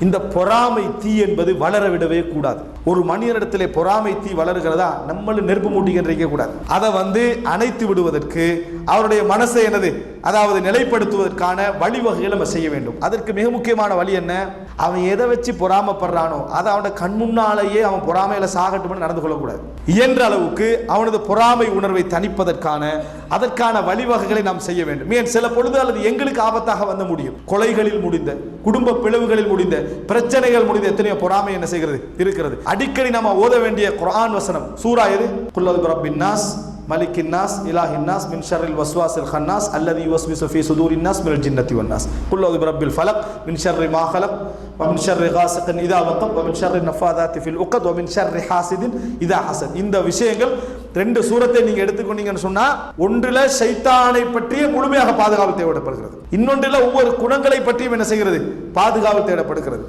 இந்த பொறாமை தீ என்பது வளர விடவே கூடாது. ஒரு மனிதனிடத்திலே பொறாமை தீ வளர்கிறதா, நம்மளும் நெருப்பு மூட்டிக்க கூடாது. அதை அணைத்து விடுவதற்கு அவருடைய மனசை அதாவது நிலைப்படுத்துவதற்கான வழிவகைகளை நம்ம செய்ய வேண்டும். அதற்கு மிக முக்கியமான வழி என்ன? அவன் எதை வச்சு பொறாமப்படுறானோ அதை அவனோட கண் முன்னாலேயே அவன் பொறாமையில சாகட்டும் நடந்து கொள்ளக்கூடாது. இயன்ற அளவுக்கு அவனது பொறாமை உணர்வை தணிப்பதற்கான அதற்கான வழிவகைகளை நாம் செய்ய வேண்டும். ஏன் சில பொழுது அல்லது எங்களுக்கு ஆபத்தாக வந்து முடியும். கொலைகளில் முடிந்த, குடும்ப பிளவுகளில் முடிந்த, பிரச்சனைகள் முடிந்த எத்தனையோ பொறாமை என்ன செய்கிறது இருக்கிறது. அடிக்கடி நம்ம ஓத வேண்டிய குர்ஆன் வசனம் சூரா எது? குல் அஊது பிரப்பின் நாஸ் மலிக்கின் நாஸ் இலாஹின் நாஸ் மின் ஷர்ரில் வஸ்வாஸில் ஹன்னாஸ் அல்லதி யுவஸ்விஸு ஃபீ சுதூரின் நாஸ் மினல் ஜின்னத்தி வன் நாஸ். குல் அஊது பிரப்பில் ஃபலக் மின் ஷர்ரி மா ஹலக் வ மின் ஷர்ரி காஸிகின் இதா வகப் வ மின் ஷர்ரி நஃபாதாத்தி ஃபில் உக்கத் வ மின் ஷர்ரி ஹாசிதின் இதா ஹஸத். இந்த விஷயங்கள் 2 சூரத்தை நீங்க எடுத்துக்கொண்டீங்கன்னு சொன்னா, ஒன்றில் ஷைத்தானை பற்றிய முழுமையாக பாதுகாப்பு தேவைப்படுகிறது, இன்னொன்றில் ஒவ்வொரு குணங்களை பற்றியும் என்ன செய்கிறது? பாதுகாப்பு தேவைப்படுகிறது.